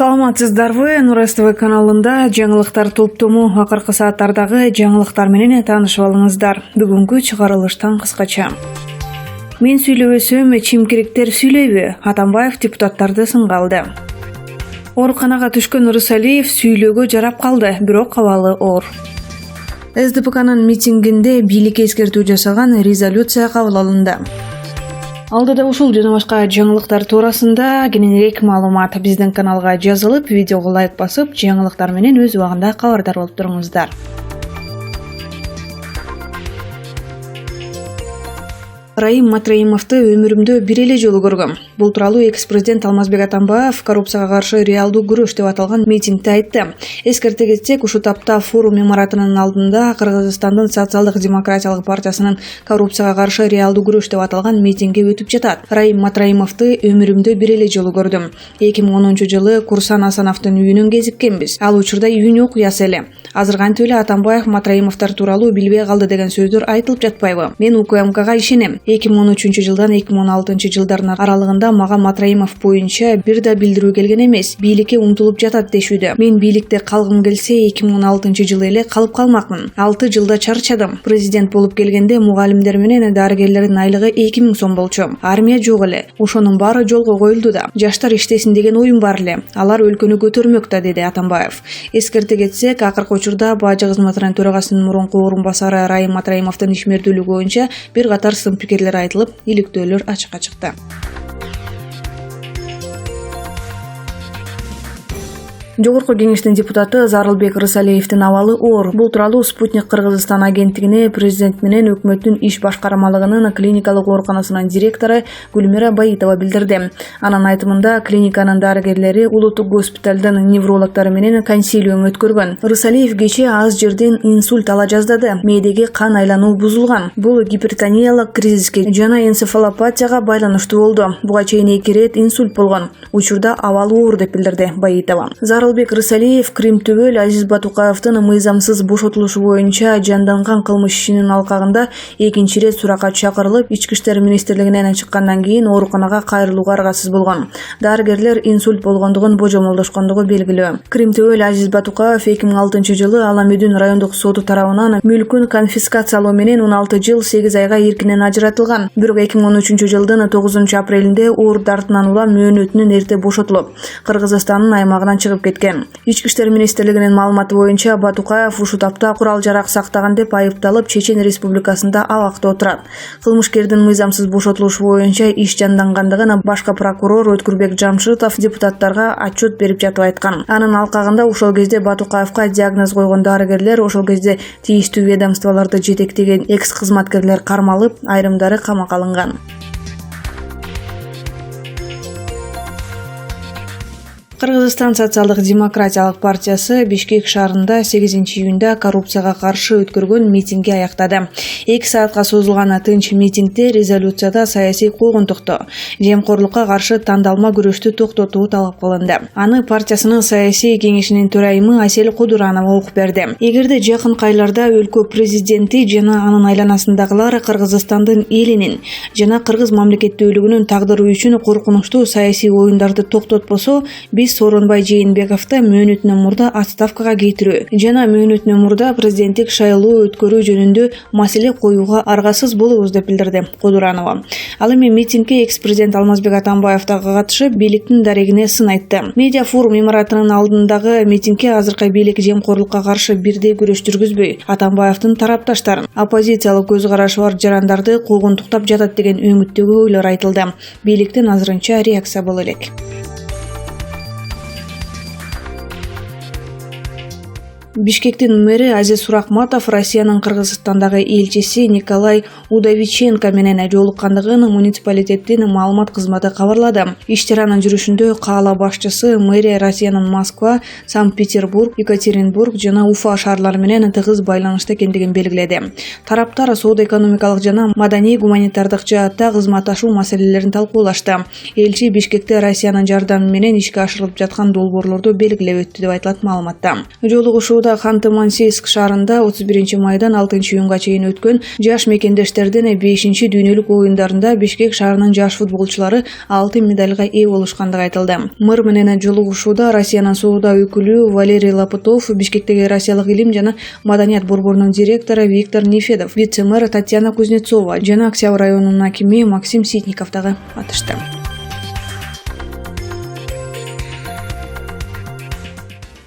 Саламатсыздарбы, Нур СТВ каналында жаңылыктар топтому акыркы сааттардагы жаңылыктар менен таанышып алыңыздар. Бүгүнкү чыгарылыштан кыскача. Мен сүйлөбөсөм, чимкириктер сүйлөйбү? Атамбаев депутаттарды сынга алды. Ооруканага түшкөн Рысалиев сүйлөөгө жарап калды, бирок абалы оор. СДПКнын митингинде бийликке эскертүү жасаган резолюция кабыл алынды. Алдыда ушул жана башка жаңылыктар туурасында кененирээк маалымат биздин каналга жазылып, видеого лайк басып, жаңылыктар менен өз убагында кабардар болуп туруңуздар. Раим Матраимовду өмүрүмдө бир эле жолу көргөм. Бул тууралуу экс-президент Алмазбек Атамбаев коррупцияга каршы реалдуу күрөш деп аталган митингде айтты. Эскерте кетсек, ушул тапта форум имаратынын алдында Кыргызстандын социалдык демократиялык партиясынын коррупцияга каршы реалдуу күрөш деп аталган митингге өтүп жатат. Раим Матраимовду өмүрүмдө бир эле жолу көрдүм. 2010-жылы Курсан Асановдун үйүнөн кезиккенбиз. Ал учурда үйүн окуясы эле. Азыр кантип эле Атамбаев Матраимовдор тууралуу билбей калды деген сөздөр айтылып жатпайбы? Мен УКМКга ишенем. 2013-жылдан 2016-жылдардын аралыгында мага Матраимов боюнча бир да билдирүү келген эмес. Бийликке умтулуп жатат дешүүдө. Мен бийликте калгым келсе 2016-жылы эле калып калмакмын. 6 жылда чарчадым. Президент болуп келгенде мугалимдер менен дарыгерлердин айлыгы 2000 сом болчу. Армия жок эле. Ошонун баары жолго коюлду да. Жаштар иштесин деген оюм бар эле. Алар өлкөнү көтөрмөк да, деди Атамбаев. Эскерте кетсек, акыркы учурда Бажы кызматынын төрагасынын мурунку орун-басары Раим Матраимовдун ишмердүүлүгү боюнча бир катар сын пикирлер айтылып, иликтөөлөр ачыкка чыкты. Жогорку кеңештин депутаты Зарылбек Рысалиевдин абалы оор. Бул тууралуу Спутник Кыргызстан агенттигине президент менен өкмөттүн иш башкармалыгынын клиникалык ооруканасынын директору Гүлмира Баитова билдирди. Анын айтымында, клиниканын дарыгерлери улуттук госпиталдын неврологдору менен консилиум өткөргөн. Рысалиев кечээ аз жерден инсульт ала жаздады. Мээдеги кан айлануу бузулган. Бул гипертониялык кризиске жана энцефалопатияга байланыштуу болду. Буга чейин 2 рет инсульт болгон. Учурда абалы оор деп билдирди Баитова. Зарылбек Рысалиев Крим-Түбөл Азиз Батукаевдин мыйзамсыз бошотулушу боюнча жанданган кылмыш ишинин алкагында экинчи рет суракка чакырылып, Ички иштер министрлигинен чыккандан кийин ооруканага кайрылууга аргасыз болгон. Дарыгерлер инсульт болгондугун божомолдошкондугу белгилүү. Крим-Түбөл Азиз Батукаев 2006-жылы Аламүдүн райондук соту тарабынан мүлкүн конфискациялоо менен 16 жыл 8 айга эркинен ажыратылган. Бирок 2013-жылдын 9 апрелинде оор дартынан улам мөөнөтүнөн эрте бошотулуп, Кыргызстандын аймагынан чыгып кеткен. Ички иштер министрлигинин маалыматы боюнча Батукаев ушул тапта курал-жарак сактаган деп айыпталып Чечен Республикасында абакта отурат. Кылмышкердин мыйзамсыз бошотулушу боюнча иш жандангандыгын башкы прокурор Өткүрбек Жамшитов депутаттарга отчет берип жатып айткан. Анын алкагында ошол кезде Батукаевка диагноз койгон дарыгерлер, ошол кезде тийиштүү ведомстволорду жетектеген экс-кызматкерлер кармалып, айрымдары камакка алынган. Кыргызстан социалдык демократиялык партиясы Бишкек шаарында 8-июнда коррупцияга каршы өткөргөн митингди аяктады. 2 саатка созулган тынч митингде резолюцияда саясий койгунтукту, жемкорлукка каршы тандалма күрөштү токтотуу талап кылынды. Аны партиясынын саясий кеңешинин төрайымы Асель Кудуранова окуп берди. Эгерде жакын айларда өлкө президенти жана анын айланасындагылар Кыргызстандын элинин жана кыргыз мамлекеттүүлүгүнүн тагдыры үчүн коркунучтуу саясий оюндарды токтотпосо, биз Сооронбай Жээнбековду мөөнөтүнөн мурда отставкага кетирүү жана мөөнөтүнөн мурда президенттик шайлоо өткөрүү жөнүндө маселе коюуга аргасыз болобуз деп билдирди Кудуранова. Ал эми митингге экс-президент Алмазбек Атамбаев дагы катышып, бийликтин дарегине сын айтты. Медиа форум имаратынын алдындагы митингге азыркы бийлик жемкорлукка каршы бирдей күрөш жүргүзбөй, Атамбаевдин тарапташтарын, оппозициялык көз карашы бар жарандарды койгунтуктап жатат деген үмүттөгү ойлор айтылды. Бийликтин азырынча реакция боло элек. Бишкектин мэри Азиз Суракматов Россиянын Кыргызстандагы элчиси Николай Удовиченко менен жолуккандыгын муниципалитеттин маалымат кызматы кабарлады. Иштер анын жүрүшүндө каала башчысы мэрия Россиянын Москва, Санкт-Петербург, Екатеринбург жана Уфа шаарлары менен тыгыз байланышта экендигин белгиледи. Тараптар соода-экономикалык жана маданий-гуманитардык жаатта кызматташуу маселелерин талкуулашты. Элчи Бишкекте Россиянын жардамы менен ишке ашырылып жаткан долбоорлорду белгилеп өттү деп айтылат маалыматта. Жолугушуу Шууда Ханты-Мансийск шаарында 31 майдан 6 июнга чейин өткөн жаш мекендештердин 5 дүйнөлүк оюндарында Бишкек шаарынын жаш футболчулары 6 медальга ээ болушкандыгы айтылды. Мэр менен жолугушууда Россиянын Соода өкүлү Валерий Лапутов, Бишкектеги Россиялык илим жана маданият борборунун директору Виктор Нефедов, вице-мэр Татьяна Кузнецова жана Октябрь районунун акими Максим Ситников дагы катышты.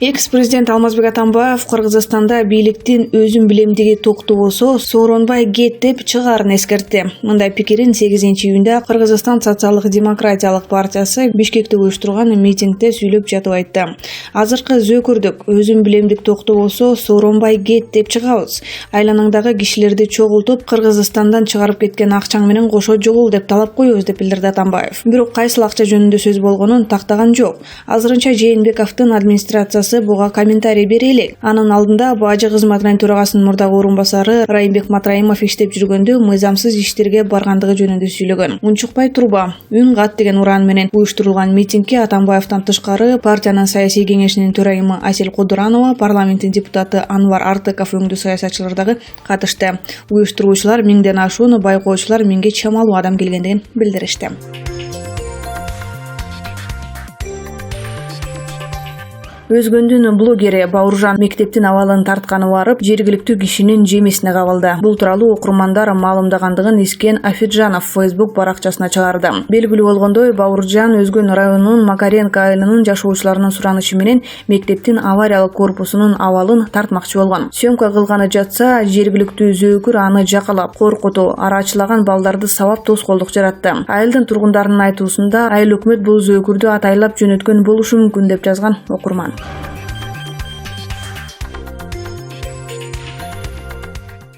Экс-президент Алмазбек Атамбаев Кыргызстанда бийликтин өзүм билемдиги токтобосо сооронбай кет деп чыгаарын эскертти. Мындай пикирин 8 июнда Кыргызстан социалдык-демократиялык партиясы Бишкекте уюштурган митингде сүйлөп жатып айтты. Азыркы зөөкүрдүк өзүм билемдик токтобосо сооронбай кет деп чыгабыз. Айланаңдагы кишилерди чогултуп Кыргызстандан чыгарып кеткен акчаң менен кошо жогул деп талап коебуз деп билдирди Атамбаев. Бирок кайсыл акча жөнүндө сөз болгонун тактаган жок. Азырынча Жээнбековдун администрациясы буга комментарий бере элек. Анын алдында Бажы кызматынын төрагасынын мурдагы орун басары Райымбек Матраимов иштеп жүргөндө мыйзамсыз иштерге баргандыгы жөнүндө сүйлөгөн. Унчукпай турба, үн кат деген уран менен уюштурулган митингге Атамбаевден тышкары партиянын саясий кеңешинин төрайымы Асель Кудуранова, парламенттин депутаты Анвар Артыков өңдүү саясатчылар дагы катышты. Уюштуруучулар 1000ден ашуун, байкоочулар 1000ге чамалуу адам келгендигин билдиришти. Өзгөндүн блогери Бауыржан мектептин абалын тартканы барып, жергиликтүү кишинин жемесине кабылды. Бул тууралуу окурмандар маалымдагандыгын Искен Афиджанов Facebook баракчасына чыгарды. Белгилүү болгондой, Бауыржан Өзгөн районунун Макаренко айылынын жашоочуларынын суранычы менен мектептин авариялык корпусунун абалын тартмакчы болгон. Съемка кылганы жатса, жергиликтүү зөөкүр аны жакалап, коркутуу, арачылаган балдарды сабап тоскоолдук жаратты. Айылдын тургундарынын айтуусунда, айыл өкмөт бул зөөкүрдү атайлап жөнөткөн болушу мүмкүн деп жазган окурман.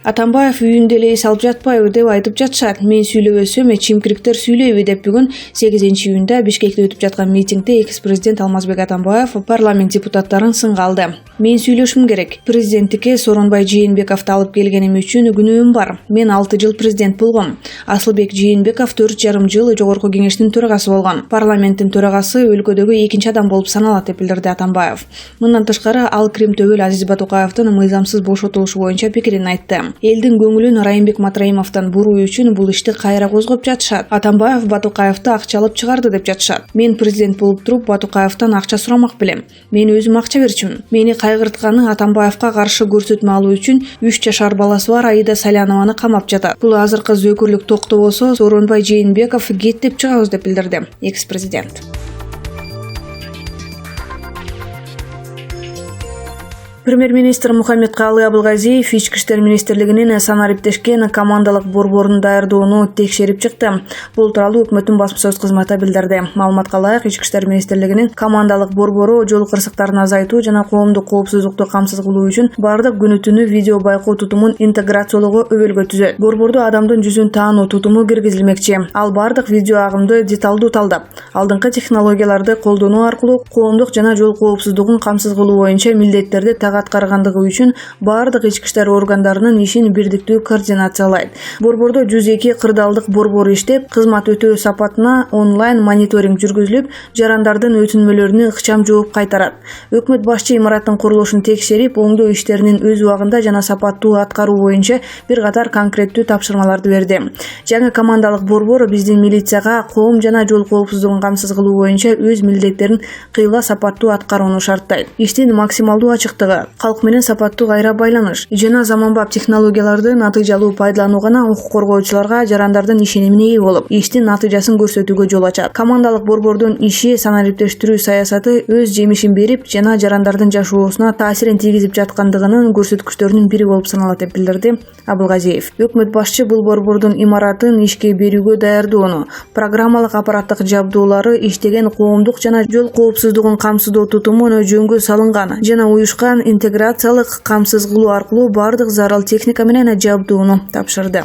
Атамбаев үйүндө эле эс алып жатпайбы деп айтып жатышат. Мен сүйлөбөсөм, чимкириктер сүйлөйбү деп бүгүн 8 июнда Бишкекте өтүп жаткан митингде экс-президент Алмазбек Атамбаев парламент депутаттарын сынга алды. Мен сүйлөшүм керек. Президенттикке Сооронбай Жээнбековду алып келгеним үчүн күнөөм бар. Мен 6 жыл президент болгом. Асылбек Жээнбеков 4,5 жыл жогорку кеңештин төрагасы болгон. Парламенттин төрагасы өлкөдөгү экинчи адам болуп саналат деп билдирди Атамбаев. Мындан тышкары ал Крим төбөл Азиз Батукаевдин мыйзамсыз бошотулушу боюнча пикирин айтты. Элдин көңүлүн Райымбек Матраимовдон буруу үчүн бул ишти кайра козгоп жатышат. Атамбаев Батукаевди акча алып чыгарды деп жатышат. Мен президент болуп туруп Батукаевдон акча сурамак белем. Мен өзүм акча берчүмүн. Мени кайгыртканы Атамбаевга каршы көрсөтмө алуу үчүн 3 жашар баласы бар Аида Салянованы камап жатат. Бул азыркы зөөкүрлүк токтобосо Сооронбай Жээнбеков кет деп чыгабыз деп билдирди экс-президент. Премьер-министр Мухаммедкалый Абылгазиев Ички иштер министрлигинин санариптешкен командалык борборун даярдоону текшерип чыкты. Бул тууралуу өкмөттүн басма-сөз кызматы билдирди. Маалыматка ылайык, Ички иштер министрлигинин командалык борбору жол кырсыктарын азайтуу жана коомдук коопсуздукту камсыз кылуу үчүн бардык күнү-түнү видео байкоо тутумун интеграциялоого өбөлгө түзөт. Борбордо адамдын жүзүн таануу тутуму киргизилмекчи. Ал бардык видео агымды деталдуу талдап, алдыңкы технологияларды колдонуу аркылуу коомдук жана жол коопсуздугун камсыз кылуу боюнча милдеттерди аткаргандыгы үчүн бардык ички иштер органдарынын ишин бирдиктүү координациялайт. Борбордо 102 кырдаалдык борбор иштеп, кызмат өтөө сапатына онлайн мониторинг жүргүзүлүп, жарандардын өтүнмөлөрүнө ыкчам жооп кайтарат. Өкмөт башчы имараттын курулушун текшерип, оңдоо иштеринин өз убагында жана сапаттуу аткаруу боюнча бир катар конкреттүү тапшырмаларды берди. Жаңы командалык борбор биздин милицияга коом жана жол коопсуздугун камсыз кылуу боюнча өз милдеттерин кыйла сапаттуу аткарууну шарттайт. Иштин максималдуу ачыктыгы, калк менен сапаттуу кайра байланыш жана заманбап технологияларды натыйжалуу пайдалануу гана укук коргоочуларга жарандардын ишенимине ээ болуп, иштин натыйжасын көрсөтүүгө жол ачат. Командалык борбордун иши санариптештирүү саясаты өз жемишин берип жана жарандардын жашоосуна таасирин тийгизип жаткандыгынын көрсөткүчтөрүнүн бири болуп саналат деп билдирди Абылгазиев. Өкмөт башчы бул борбордун имаратын ишке берүүгө даярдоону, программалык аппараттык жабдуулары иштеген коомдук жана жол коопсуздугун камсыздоо тутумун жөнгө салынган жана уюшкан интеграциялык камсыз кылуу аркылуу бардык зарыл техника менен жабдууну тапшырды.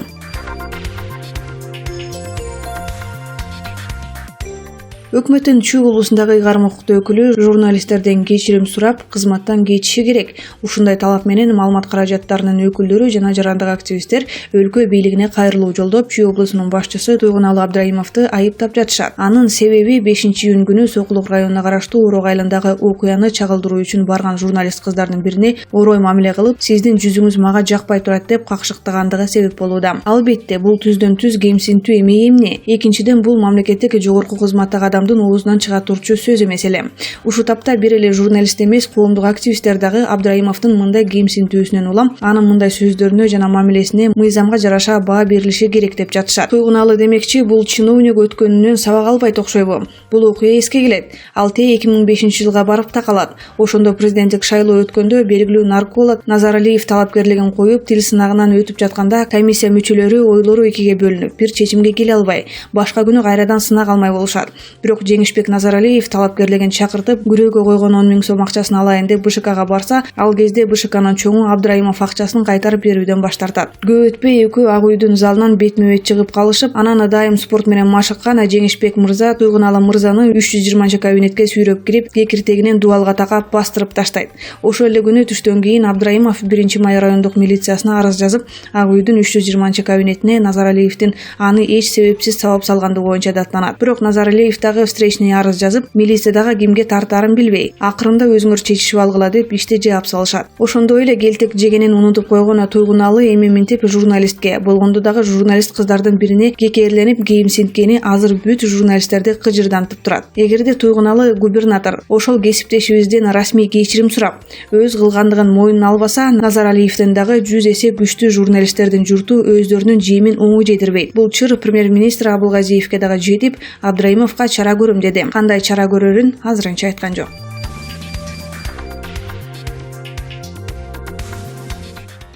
Өкмөттүн Чүй облусундагы ыйгарым укуктуу өкүлү журналисттерден кечирим сурап, кызматтан кетиши керек. Ушундай талап менен маалымат каражаттарынын өкүлдөрү жана жарандык активисттер өлкө бийлигине кайрылуу жолдоп, Чүй облусунун башчысы Туйгуналы Абдрайымовду айыптап жатышат. Анын себеби 5-июнь күнү Сокулук районуна караштуу Орок айылындагы окуяны чагылдыруу үчүн барган журналист кыздардын бирине орой мамиле кылып, сиздин жүзүңүз мага жакпай турат деп какшыктагандыгы себеп болууда. Албетте, бул түздөн-түз кемсинтүү эмне? Экинчиден, бул мамлекеттик жогорку кызматтагы адамдын оозунан чыга турчу сөз эмес эле. Ушу тапта бир эле журналист эмес, коомдук активисттер дагы Абдрайымовдун мындай кемсинтүүсүнөн улам анын мындай сөздөрүнө жана мамилесине мыйзамга жараша баа берилиши керек деп жатышат. Туйгуналы демекчи, бул чиновник өткөнүнөн сабак албайт окшойбу? Бул окуя эске келет. Ал 2005-жылга барып такалат. Ошондо президенттик шайлоо өткөндө белгилүү нарколог Назаралиев талапкерлигин коюп, тил сынагынан өтүп жатканда комиссия мүчөлөрү ойлору экиге бөлүнүп, бир чечимге келе албай, башка күнү кайрадан сынак алмай болушат. Бирок Жеңишбек Назаралиев талапкерлигин чакыртып, күрөөгө койгон 10 000 сом акчасын алайын деп БШКга барса, ал кезде БШКнын чоңу Абдрайымов акчасын кайтарып берүүдөн баш тартат. Көп өтпөй экөө ак үйдүн залынан бетме-бет чыгып калышып, анан дайым спорт менен машыккан Жеңишбек мырза Туйгуналы мырзаны 320 кабинетке сүйрөп кирип, кекиртегинен дубалга такап бастырып таштайт. Ошол эле күнү түштөн кийин Абдрайымов 1-Май райондук милициясына арыз жазып, ак үйдүн 320 кабинетине Назаралиевдин аны эч себепсиз сабап салгандыгы боюнча даттанат. Бирок Назаралиев дагы встречный арыз жазып, милиция дагы кимге тартаарын билбей, акырында өзүңөр чечишип алгыла деп ишти жаап салышат. Ошондой эле келтек жегенин унутуп койгон Туйгуналы эми минтип журналистке, болгондо дагы журналист кыздардын бирине кекерленип кемсинткени азыр бүт журналисттерди кыжырдантып турат. Эгерде Туйгуналы губернатор ошол кесиптешибизден расмий кечирим сурап, өз кылгандыгын мойнуна албаса, Назаралиевдин дагы 100 эсе күчтүү журналисттердин журту өздөрүнүн жемин оңой жетирбейт. Бул чыр премьер-министр Абылгазиевке дагы жетип, Абдрайымовго чара көрөм деди. Кандай чара көрөрүн азырынча айткан жок.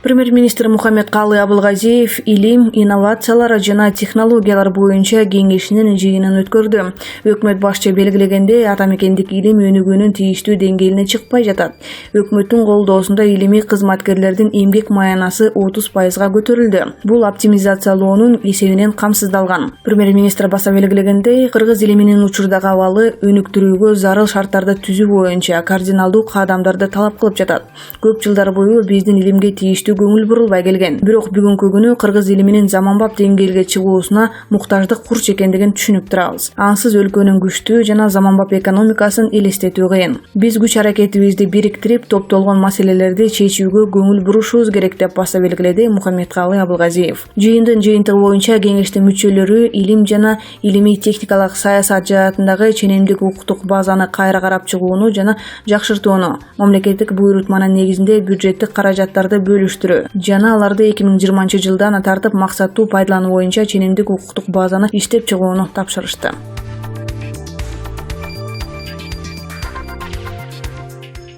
Премьер-министр Мухаммедкалый Абылгазиев илим, инновациялар жана технологиялар боюнча кеңешинин жыйынын өткөрдү. Өкмөт башчы белгилегенде, атамекендик илим өнүгүүнүн тийиштүү деңгээлине чыкпай жатат. Өкмөттүн колдоосунда илимий кызматкерлердин эмгек маянасы 30%га көтөрүлдү. Бул оптимизациялоонун эсебинен камсыздалган. Премьер-министр баса белгилегендей, кыргыз илиминин учурдагы абалы өнүктүрүүгө зарыл шарттарды түзүү боюнча кардиналдуу кадамдарды талап кылып жатат. Көп жылдар бою биздин илимге тийиштүү көңүл бурулбай келген. Бирок бүгүнкү күнү кыргыз илиминин заманбап деңгээлге чыгуусуна муктаждык курч экендигин түшүнүп турабыз. Ансыз өлкөнүн күчтүү жана заманбап экономикасын элестетүү кыйын. Биз күч аракетибизди бириктирип, топтолгон маселелерди чечүүгө көңүл бурушубуз керек деп баса белгиледи Мухаммедкалый Абылгазиев. Жыйындын жыйынтыгы боюнча кеңештин мүчөлөрү илим жана илимий техникалык саясат жаатындагы ченемдик укуктук базаны кайра карап чыгууну жана жакшыртууну, мамлекеттик буйрутманын негизинде бюджеттик каражаттарды бөлүштүрүү жана аларды 2020 жылдан тартып максаттуу пайдалануу боюнча ченемдик укуктук базаны иштеп чыгууну тапшырышты.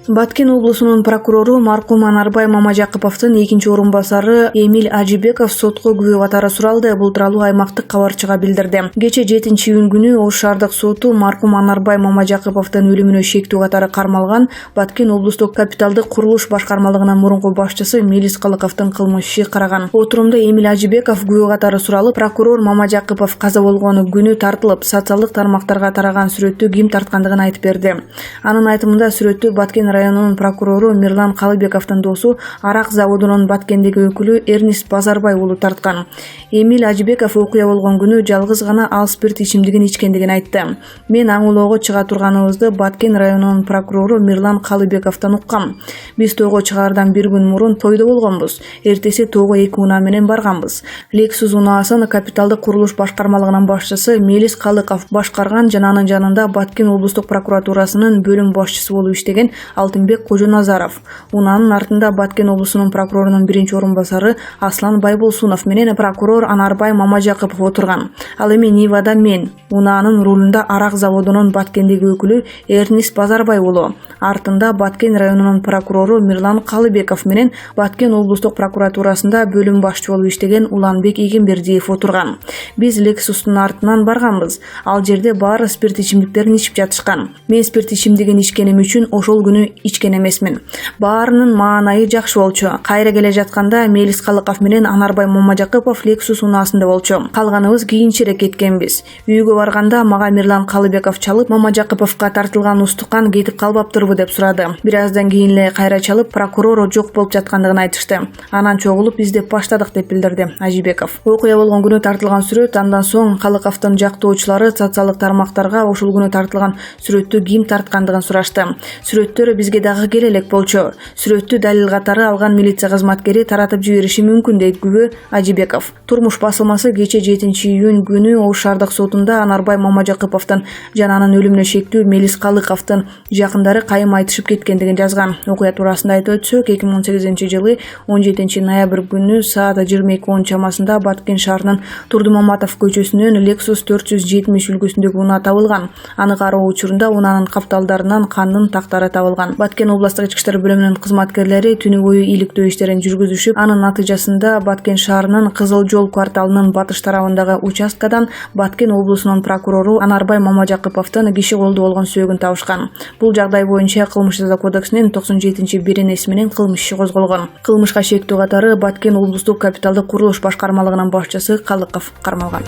Баткен облусунун прокурору маркум Анарбай Мамажакыповдун экинчи орун басары Эмиль Ажибеков сотко күбө катары суралды. Бул тууралуу аймактык кабарчыга билдирди. Кече 7-июнь күнү Ош шаардык соту маркум Анарбай Мамажакыповдун өлүмүнө шектүү катары кармалган Баткен облустук капиталдык курулуш башкармалыгынын мурунку башчысы Мелис Калыковдун кылмыш иши караган. Отурумда Эмиль Ажибеков күбө катары суралып, прокурор Мамажакыпов каза болгону күнү тартылып, социалдык тармактарга тараган сүрөттү ким тарткандыгын айтып берди. Анын айтымында сүрөттү Баткен районунун прокурору Мирлан Калыбековдун досу, арак заводунун Баткендеги өкүлү Эрнист Базарбай уулу тарткан. Эмиль Ажибеков окуя болгон күнү жалгыз гана ал спирт ичимдигин ичкендигин айтты. Мен аңылоого чыга турганыбызды Баткен районунун прокурору Мирлан Калыбековдон уккам. Биз тойго чыгаардан бир күн мурун тойдо болгонбуз. Эртеси тоого 2 унаа менен барганбыз. Lexus унаасын капиталдык курулуш башкармалыгынын башчысы Мелис Калыков башкарган жана анын жанында Баткен облустук прокуратурасынын бөлүм башчысы болуп иштеген Алтынбек Кожоназаров. Унаанын артында Баткен облусунун прокурорунун биринчи орун басары Аслан Байболсунов менен прокурор Анарбай Мамажакыпов отурган. Ал эми Нивада мен, унаанын рулунда арак заводунун Баткендеги өкүлү Эрнист Базарбай уулу. Артында Баткен районунун прокурору Мирлан Калыбеков менен Баткен облустук прокуратурасында бөлүм башчы болуп иштеген Уланбек Игенбердиев отурган. Биз Lexustун артынан барганбыз. Ал жерде баары спирт ичимдиктерин ичип жатышкан. Мен спирт ичимдигин ичкеним үчүн ошол күнү ичкен эмесмин. Баарынын маанайы жакшы болчу. Кайра келе жатканда Мелис Калыков менен Анарбай Момажакыпов Lexus унаасында болчу. Калганыбыз кийинчерээк кеткенбиз. Үйгө барганда мага Мирлан Калыбеков чалып, Момажакыповго тартылган устукан кетип калбаптырбы деп сурады. Бир аздан кийин эле кайра чалып, прокурор жок болуп жаткандыгын айтышты. Анан чогулуп издеп баштадык деп билдирди Ажибеков. Окуя болгон күнү тартылган сүрөт, андан соң Калыковдун жактоочулары социалдык тармактарга ошол күнү тартылган сүрөттү ким тарткандыгын сурашты. Сүрөттөр бизге дагы келе элек болчу. Сүрөттү далил катары алган милиция кызматкери таратып жибериши мүмкүн дейт күбө Ажибеков. Турмуш басылмасы кече 7-июнь күнү Ош шаардык сотунда Анарбай Момажакыповдун жана анын өлүмүнө шектүү Мелис Калыковдун жакындары кайым айтышып кеткендигин жазган. Окуя туурасында айтып өтсөк, 2018-жылы 17-ноябрь күнү саат 22:10 чамасында Баткен шаарынын Турдумаматов көчөсүнөн Lexus 470 үлгүсүндөгү унаа табылган. Аны кароо учурунда унаанын капталдарынан кандын тактары табылган. Баткен областык ички иштер бөлүмүнүн кызматкерлери түнү бою иликтөө иштерин жүргүзүшүп, анын натыйжасында Баткен шаарынын Кызыл жол кварталынын батыш тарабындагы участкадан Баткен облусунун прокурору Анарбай Момажакыповдун киши колдуу болгон сөөгүн табышкан. Бул жагдай боюнча Кылмыш жаза кодексинин 97-беренеси менен кылмыш иши козголгон. Кылмышка шектүү катары Баткен облустук капиталдык курулуш башкармалыгынын башчысы Калыков кармалган.